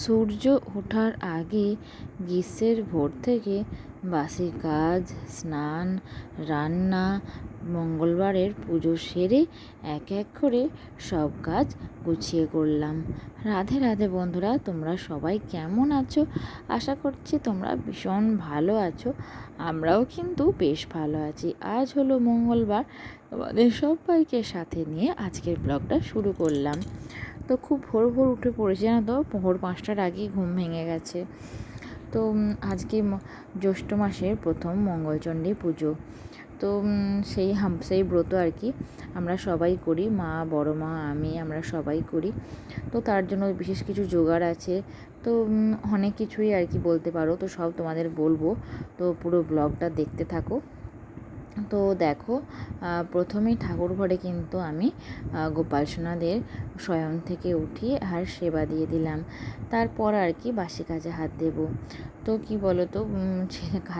সূর্য ওঠার আগে গ্রীষ্মের ভোর থেকে বাসি কাজ, স্নান, রান্না, মঙ্গলবারের পুজো সেরে এক এক করে সব কাজ গুছিয়ে করলাম। রাধে রাধে বন্ধুরা, তোমরা সবাই কেমন আছো? আশা করছি তোমরা ভীষণ ভালো আছো। আমরাও কিন্তু বেশ ভালো আছি। আজ হলো মঙ্গলবার, তোমাদের সবাইকে সাথে নিয়ে আজকের ব্লগটা শুরু করলাম। তো খুব ভোর ভোর উঠে পড়েছি, জানো তো, ভোর 5টার আগেই ঘুম ভেঙে গেছে। তো আজকে জ্যৈষ্ঠ মাসের প্রথম মঙ্গলচণ্ডী পুজো। তো সেই ব্রত আর কি আমরা সবাই করি, মা, বড় মা, আমরা সবাই করি। তো তার জন্য বিশেষ কিছু জোগাড় আছে। তো অনেক কিছুই আর কি বলতে পারো, তো সব তোমাদের বলবো। তো পুরো ব্লগটা দেখতে থাকো। তো দেখো, প্রথমেই ঠাকুর ঘরে কিন্তু আমি গোপাল সোনাদের শয়ন থেকে উঠিয়ে আর সেবা দিয়ে দিলাম। তারপর আর কি বাসি কাজে হাত দেব। তো কি বলো তো,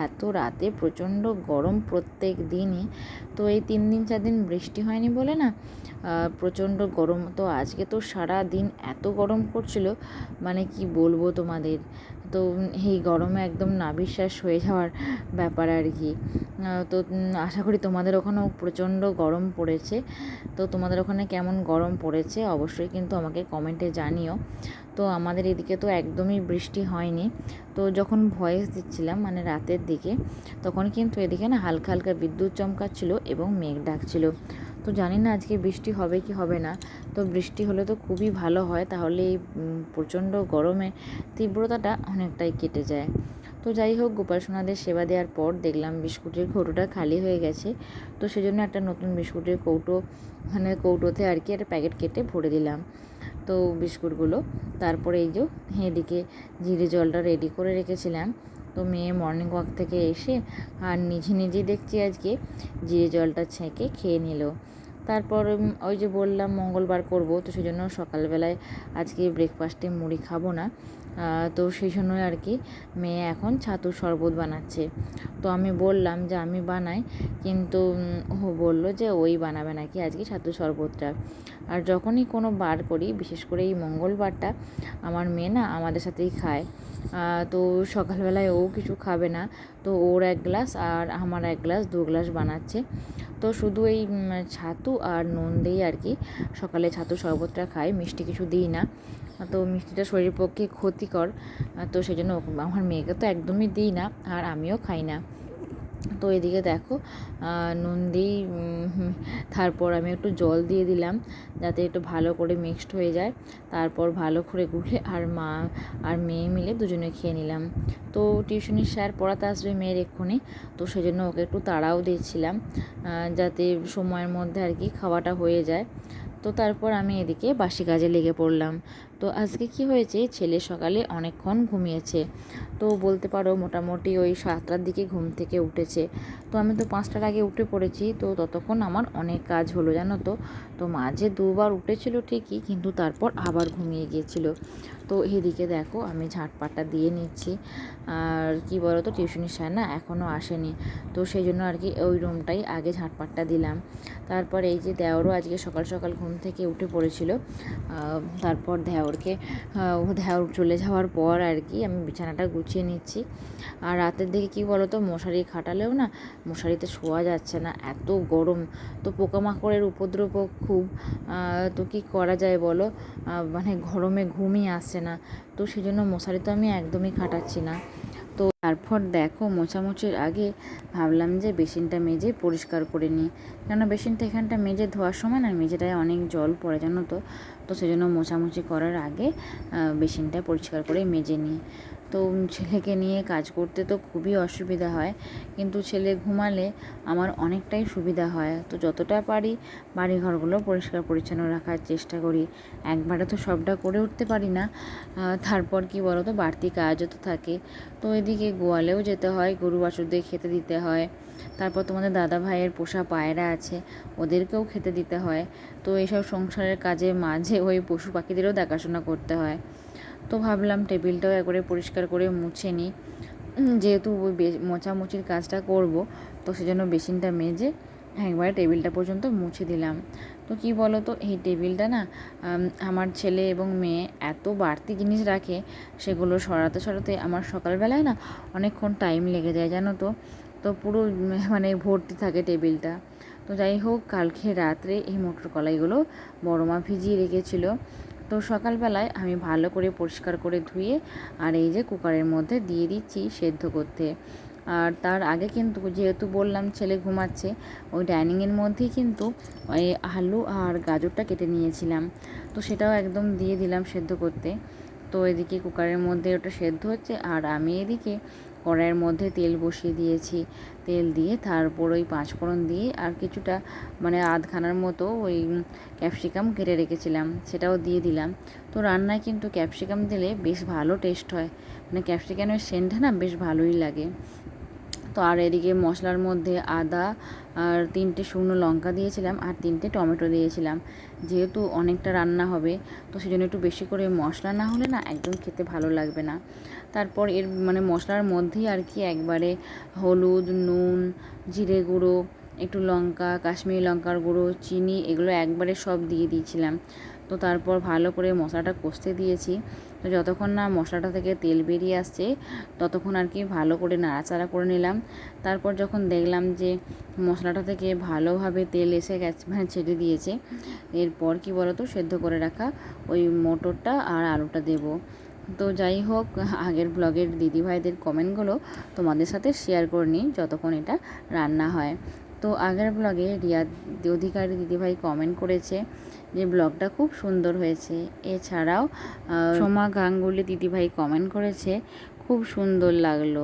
এত রাতে প্রচণ্ড গরম প্রত্যেক দিনই। তো এই 3 দিন 4 দিন বৃষ্টি হয়নি বলে না, প্রচণ্ড গরম। তো আজকে তো সারা দিন এত গরম করছিল, মানে কি বলবো তোমাদের। তো এই গরমে একদম নাভিশ্বাস হয়ে যাওয়ার ব্যাপার আর কি। তো আশা করি তোমাদের ওখানেও প্রচণ্ড গরম পড়েছে। তো তোমাদের ওখানে কেমন গরম পড়েছে অবশ্যই কিন্তু আমাকে কমেন্টে জানিও। তো আমাদের এদিকে তো একদমই বৃষ্টি হয়নি। তো যখন ভয়েস দিচ্ছিলাম মানে রাতের দিকে, তখন কিন্তু এদিকে না হালকা হালকা বিদ্যুৎ চমকাচ্ছিল এবং মেঘ ডাকছিল। তো জানি না আজকে বৃষ্টি হবে কি হবে না। তো বৃষ্টি হলে তো খুবই ভালো হয়, তাহলে এই প্রচণ্ড গরমে তীব্রতাটা অনেকটাই কেটে যায়। তো যাই হোক, গোপাল সোনাদের সেবা দেওয়ার পর দেখলাম বিস্কুটের কৌটোটা খালি হয়ে গেছে। তো সেজন্য একটা নতুন বিস্কুটের কৌটো, মানে কৌটোতে আর কি একটা প্যাকেট কেটে ভরে দিলাম তো বিস্কুটগুলো। তারপরে এই যে এদিকে জিরে জলটা রেডি করে রেখেছিলাম। তো মেয়ে মর্নিং ওয়াক থেকে এসে আর নিজেই দেখছি আজকে জিরে জলটা ছেঁকে খেয়ে নিল। তারপর ওই যে বললাম মঙ্গলবার করব, তো সেই জন্য সকালবেলায় আজকে ব্রেকফাস্টে মুড়ি খাবো না। তো সেই জন্যই আর কি মেয়ে এখন ছাতুর শরবত বানাচ্ছে। তো আমি বললাম যে আমি বানাই, কিন্তু ও বলল যে ওই বানাবে নাকি আজকে ছাতুর শরবতটা। আর যখনই কোনো বার করি, বিশেষ করে এই মঙ্গলবারটা, আমার মেয়ে না আমাদের সাথেই খায়। তো সকালবেলায় ও কিছু খাবে না, তো ওর 1 গ্লাস আর আমার 1 গ্লাস, 2 গ্লাস বানাচ্ছে। তো শুধু এই ছাতু আর নুন দিই আর কি সকালে ছাতুর শরবতটা খাই, মিষ্টি কিছু দিই না। তো মিষ্টিটা শরীরের পক্ষে ক্ষতিকর। তো সেই জন্য আমার মেয়েকে তো একদমই দিই না, আর আমিও খাই না। তো এদিকে দেখো নুন দিই, তারপর আমি একটু জল দিয়ে দিলাম যাতে একটু ভালো করে মিক্সড হয়ে যায়। তারপর ভালো করে গুলে আর মা আর মেয়ে মিলে দুজনে খেয়ে নিলাম। তো টিউশনির স্যার পড়াতে আসবে মেয়ের এক্ষুনি, তো সেজন্য ওকে একটু তাড়াও দিচ্ছিলাম যাতে সময়ের মধ্যে আর কি খাওয়াটা হয়ে যায়। তো তারপর আমি এদিকে বাসি কাজে লেগে পড়লাম। তো আজকে কি হয়েছে, ছেলে সকালে অনেকক্ষণ ঘুমিয়েছে। তো বলতে পারো মোটামুটি ওই 7টার দিকে ঘুম থেকে উঠেছে। তো আমি তো 5টার আগে উঠে পড়েছি, তো ততক্ষণ আমার অনেক কাজ হলো জানো তো। তো মাঝে 2বার উঠেছিল ঠিকই, কিন্তু তারপর আবার ঘুমিয়ে গিয়েছিল। তো এদিকে দেখো আমি ঝাঁটপাটটা দিয়ে নিচ্ছি। আর কি বলো তো, টিউশনির স্যার না এখনও আসেনি, তো সেই জন্য আর কি ওই রুমটাই আগে ঝাঁটপাটটা দিলাম। তারপর এই যে দেওরও আজকে সকাল সকাল ঘুম থেকে উঠে পড়েছিল। তারপর দেওর চলে যাওয়ার পর আর কি আমি বিছানাটা গুছিয়ে নিচ্ছি। আর রাতের দিকে কি বলো তো, মশারি খাটালেও না মশারিতে শোয়া যাচ্ছে না, এত গরম। তো পোকামাকড়ের উপদ্রব খুব। তো কী করা যায় বলো, মানে গরমে ঘুমই আসছে না। তো সেই জন্য মশারি তো আমি একদমই খাটাচ্ছি না। তো তারপর দেখো মোছামুছির আগে ভাবলাম যে বেসিনটা মেজে পরিষ্কার করে নিই, কেননা বেসিনটা এখানটা মেজে ধোয়ার সময় না মেঝেটায় অনেক জল পড়ে জানো তো। তো সেজন্য মোছামুছি করার আগে বেসিনটা পরিষ্কার করে মেজে নিই। তো ছেলেকে নিয়ে কাজ করতে তো খুবই অসুবিধা হয়, কিন্তু ছেলে ঘুমালে আমার অনেকটাই সুবিধা হয়। তো যতটা পারি বাড়িঘরগুলো পরিষ্কার পরিচ্ছন্ন রাখার চেষ্টা করি। একবারে তো সবটা করে উঠতে পারি না। তারপর কি বলো তো, বাড়তি কাজও তো থাকে। তো এদিকে গোয়ালেও যেতে হয়, গরু বাছুরদের খেতে দিতে হয়। তারপর তোমাদের দাদা ভাইয়ের পোষা পায়রা আছে, ওদেরকেও খেতে দিতে হয়। তো এইসব সংসারের কাজে মাঝে ওই পশু পাখিদেরও দেখাশোনা করতে হয়। তো ভাবলাম টেবিলটাও একবারে পরিষ্কার করে মুছে নিই, যেহেতু ওই মোছামুছির কাজটা করব। তো সেজন্য বেসিনটা মেজে একবারে টেবিলটা পর্যন্ত মুছে দিলাম। তো কী বলো তো, এই টেবিলটা না আমার ছেলে এবং মেয়ে এত বাড়তি জিনিস রাখে, সেগুলো সরাতে সরাতে আমার সকালবেলায় না অনেকক্ষণ টাইম লেগে যায় জানো তো। তো পুরো মানে ভর্তি থাকে টেবিলটা। তো যাই হোক, কালকে রাত্রে এই মটর কলাইগুলো বড় মা ভিজিয়ে রেখেছিল। তো সকালবেলায় আমি ভালো করে পরিষ্কার করে ধুয়ে আর এই যে কুকারের মধ্যে দিয়ে দিচ্ছি সেদ্ধ করতে। আর তার আগে কিন্তু যেহেতু বললাম ছেলে ঘুমাচ্ছে, ওই ডাইনিংয়ের মধ্যেই কিন্তু ওই আলু আর গাজরটা কেটে নিয়েছিলাম। তো সেটাও একদম দিয়ে দিলাম সেদ্ধ করতে। তো এদিকে কুকারের মধ্যে ওটা সেদ্ধ হচ্ছে, আর আমি এদিকে কড়াইয়ের মধ্যে তেল বসিয়ে দিয়েছি। তেল দিয়ে তারপর ওই পাঁচফোড়ন দিয়ে আর কিছুটা মানে আধখানার মতো ওই ক্যাপসিকাম কেটে রেখেছিলাম, সেটাও দিয়ে দিলাম। তো রান্নায় কিন্তু ক্যাপসিকাম দিলে বেশ ভালো টেস্ট হয়, মানে ক্যাপসিকামের সেন্টটা না বেশ ভালোই লাগে। তো আর এদিকে মশলার মধ্যে আদা আর 3টে শুকনো লঙ্কা দিয়েছিলাম আর 3টে টমেটো দিয়েছিলাম। যেহেতু অনেকটা রান্না হবে, তো সেই জন্য একটু বেশি করে মশলা না হলে না একদম খেতে ভালো লাগবে না। তারপর এর মানে মশলার মধ্যেই আর কি একবারে হলুদ, নুন, জিরে গুঁড়ো, একটু লঙ্কা, কাশ্মীরি লঙ্কার গুঁড়ো, চিনি, এগুলো একবারে সব দিয়ে দিয়েছিলাম। তো তারপর ভালো করে মশলাটা কষতে দিয়েছি। তো যতক্ষণ না মশলাটা থেকে তেল বেরিয়ে আসছে ততক্ষণ আর কি ভালো করে নাড়াচাড়া করে নিলাম। তারপর যখন দেখলাম যে মশলাটা থেকে ভালোভাবে তেল এসে গেছে, মানে ছেড়ে দিয়েছে, এরপর কি বলো তো, সেদ্ধ করে রাখা ওই মটরটা আর আলুটা দেব। তো যাই হোক, আগের ব্লগের দিদিভাইদের কমেন্টগুলো তোমাদের সাথে শেয়ার করে নিই যতক্ষণ এটা রান্না হয়। তো আগের ব্লগে রিয়া অধিকারী দিদিভাই কমেন্ট করেছে যে ব্লগটা খুব সুন্দর হয়েছে। এছাড়াও সোমা গাঙ্গুলি দিদিভাই কমেন্ট করেছে খুব সুন্দর লাগলো।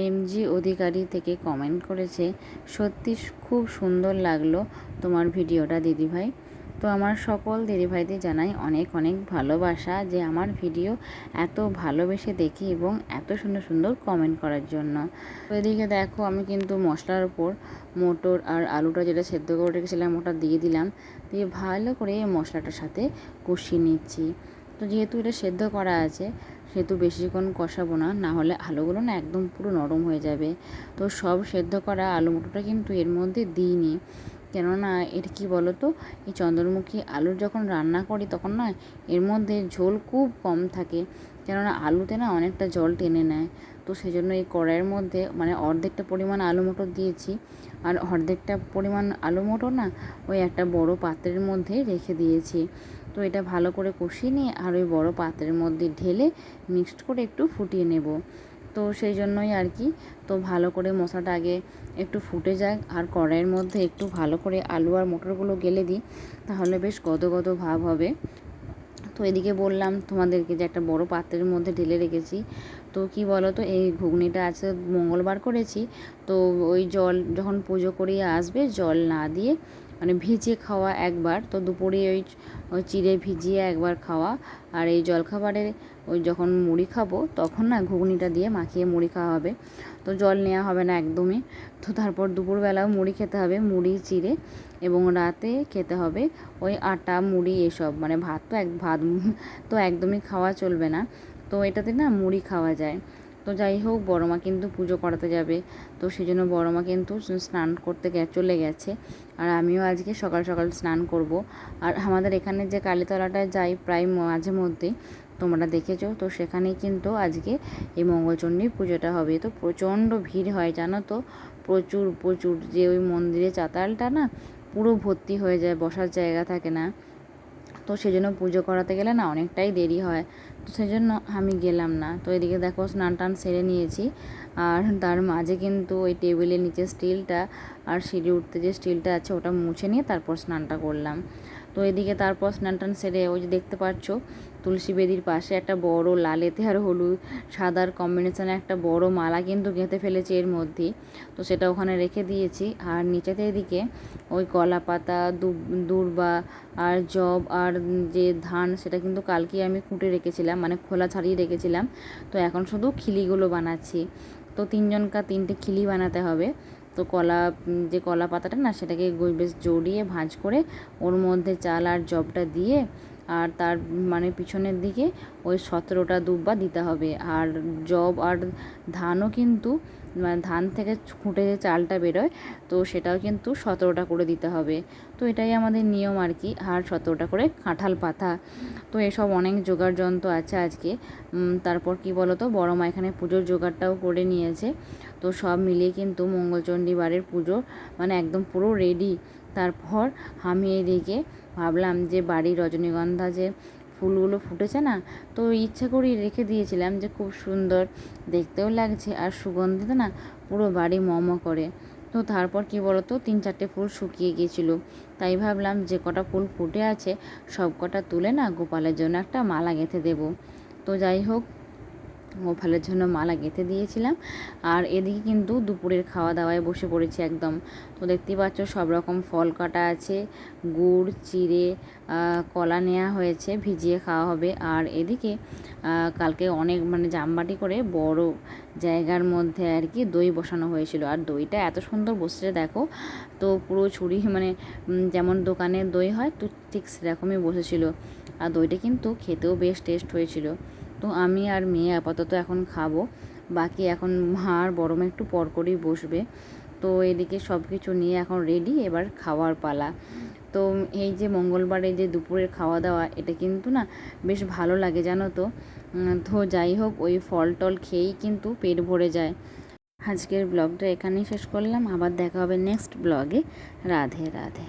এমজি অধিকারী থেকে কমেন্ট করেছে সত্যি খুব সুন্দর লাগলো তোমার ভিডিওটা দিদিভাই। তো আমার সকল দিদিভাইদের জানাই অনেক অনেক ভালোবাসা যে আমার ভিডিও এত ভালোবেসে দেখি এবং এত সুন্দর সুন্দর কমেন্ট করার জন্য। তো এদিকে দেখো, আমি কিন্তু মশলার উপর মটর আর আলুটা যেটা সেদ্ধ করে রেখেছিলাম ওটা দিয়ে দিলাম, দিয়ে ভালো করে মশলাটার সাথে কষিয়ে নিচ্ছি। তো যেহেতু এটা সেদ্ধ করা আছে সেহেতু বেশিক্ষণ কষাবো না, না হলে আলুগুলো না একদম পুরো নরম হয়ে যাবে। তো সব সেদ্ধ করা আলু মটরটা কিন্তু এর মধ্যে দিইনি, কেননা এটা কী বলো তো, এই চন্দ্রমুখী আলুর যখন রান্না করি তখন না এর মধ্যে ঝোল খুব কম থাকে, কেননা আলুতে না অনেকটা জল টেনে নেয়। তো সেই জন্য এই কড়াইয়ের মধ্যে মানে অর্ধেকটা পরিমাণ আলু মটর দিয়েছি, আর অর্ধেকটা পরিমাণ আলু মটর না ওই একটা বড় পাত্রের মধ্যে রেখে দিয়েছি। তো এটা ভালো করে কষিয়ে নিয়ে আর ওই বড় পাত্রের মধ্যে ঢেলে মিক্সড করে একটু ফুটিয়ে নেব। তো সেই জন্যই আর কি, তো ভালো করে মশলাটা আগে একটু ফুটে যাক আর কড়াইয়ের মধ্যে একটু ভালো করে আলু আর মটরগুলো গেলে দিই, তাহলে বেশ গদো গদো ভাব হবে। তো এদিকে বললাম তোমাদেরকে যে একটা বড় পাত্রের মধ্যে ঢেলে রেখেছি। তো কি বলো তো, এই ঘুগনিটা আছে মঙ্গলবার করেছি, তো ওই জল যখন পুজো করিয়ে আসবে জল না দিয়ে মানে ভিজিয়ে খাওয়া একবার, তো দুপুরে ওই চিড়ে ভিজিয়ে একবার খাওয়া, আর এই জলখাবারে ওই যখন মুড়ি খাবো তখন না ঘুগনিটা দিয়ে মাখিয়ে মুড়ি খাওয়া হবে। তো জল নেওয়া হবে না একদমই। তো তারপর দুপুরবেলাও মুড়ি খেতে হবে, মুড়ি চিড়ে, এবং রাতে খেতে হবে ওই আটা মুড়ি এসব, মানে ভাত তো একদমই খাওয়া চলবে না। তো এটাতে না মুড়ি খাওয়া যায়। তো যাই হোক, বড় মা কিন্তু পুজো করাতে যাবে, তো সেই জন্য বড় মা কিন্তু স্নান করতে চলে গেছে, আর আমিও আজকে সকাল সকাল স্নান করব। আর আমাদের এখানে যে কালীতলাটা যাই প্রায় মাঝে মধ্যেই, তোমরা দেখেছো, তো সেখানেই কিন্তু আজকে এই মঙ্গলচণ্ডী পুজোটা হবে। তো প্রচণ্ড ভিড় হয় জানো তো, প্রচুর প্রচুর, যে ওই মন্দিরে চাতালটা না পুরো ভর্তি হয়ে যায়, বসার জায়গা থাকে না। তো সেজন্য পুজো করাতে গেলে না অনেকটাই দেরি হয়, তো সেজন্য আমি গেলাম না। তো এদিকে দেখো স্নান টান সেরে নিয়েছি, আর তার মাঝে কিন্তু ওই টেবিলের নিচে স্টিলটা আর সিঁড়ি উঠতে যে স্টিলটা আছে ওটা মুছে নিয়ে তারপর স্নানটা করলাম। তো এদিকে তারপর স্নান টান সেরে ওই যে দেখতে পাচ্ছ তুলসী বেদির পাশে একটা বড় লালেতে আর হলুদ সাদার কম্বিনেশনে একটা বড় মালা কিন্তু গেঁথে ফেলেছি এর মধ্যেই, তো সেটা ওখানে রেখে দিয়েছি। আর নিচেতে এদিকে ওই কলা পাতা, দূর্বা আর জব আর যে ধান সেটা কিন্তু কালকে আমি কুটে রেখেছিলাম, মানে খোলা ছাড়িয়ে রেখেছিলাম। তো এখন শুধু খিলিগুলো বানাচ্ছি। তো 3টে খিলি বানাতে হবে। তো যে কলা পাতাটা না সেটাকে বেশ জড়িয়ে ভাঁজ করে ওর মধ্যে চাল আর জবটা দিয়ে আর তার মানে পিছনের দিকে ওই 17টা দুব্বা দিতে হবে। আর যব আর ধানও কিন্তু মানে ধান থেকে খুঁটে যে চালটা বেরোয় তো সেটাও কিন্তু 17টা করে দিতে হবে। তো এটাই আমাদের নিয়ম আর কি। আর 17টা করে কাঁঠাল পাতা। তো এসব অনেক জোগাড় যন্ত্র আছে আজকে। তারপর কি বলো তো, বড় মা এখানে পুজোর জোগাড়টাও করে নিয়েছে। তো সব মিলিয়ে কিন্তু মঙ্গলচণ্ডী বারের পুজো মানে একদম পুরো রেডি। তারপর আমি এদিকে ভাবলাম যে বাড়ির রজনীগন্ধা যে ফুলগুলো ফুটেছে না, তো ইচ্ছা করেই রেখে দিয়েছিলাম যে খুব সুন্দর দেখতেও লাগছে আর সুগন্ধিতে না পুরো বাড়ি মম করে। তো তারপর কি বলতো, 3-4টে ফুল শুকিয়ে গিয়েছিল, তাই ভাবলাম যে কটা ফুল ফুটে আছে সব কটা তুলে না গোপালের জন্য একটা মালা গেঁথে দেবো। তো যাই হোক, গোপালের জন্য মালা গেঁথে দিয়েছিলাম। আর এদিকে কিন্তু দুপুরের খাওয়া দাওয়ায় বসে পড়েছি একদম। তো দেখতেই পাচ্ছ সব রকম ফল কাটা আছে, গুড় চিড়ে কলা নেওয়া হয়েছে, ভিজিয়ে খাওয়া হবে। আর এদিকে কালকে অনেক মানে জামবাটি করে বড় জায়গার মধ্যে আর কি দই বসানো হয়েছিল। আর দইটা এত সুন্দর বসেছে দেখো, তো পুরো ছুরি মানে যেমন দোকানের দই হয় তো ঠিক সেরকমই বসেছিল। আর দইটা কিন্তু খেতেও বেশ টেস্ট হয়েছিল। তো আমি আর মেয়ে আপাতত এখন খাবো, বাকি এখন মা আর বড় মা একটু পর করেই বসবে। তো এদিকে সব কিছু নিয়ে এখন রেডি, এবার খাওয়ার পালা। তো এই যে মঙ্গলবারে যে দুপুরের খাওয়া দাওয়া, এটা কিন্তু না বেশ ভালো লাগে জানো তো। তো যাই হোক, ওই ফল টল খেয়েই কিন্তু পেট ভরে যায়। আজকের ব্লগটা এখানেই শেষ করলাম, আবার দেখা হবে নেক্সট ব্লগে। রাধে রাধে।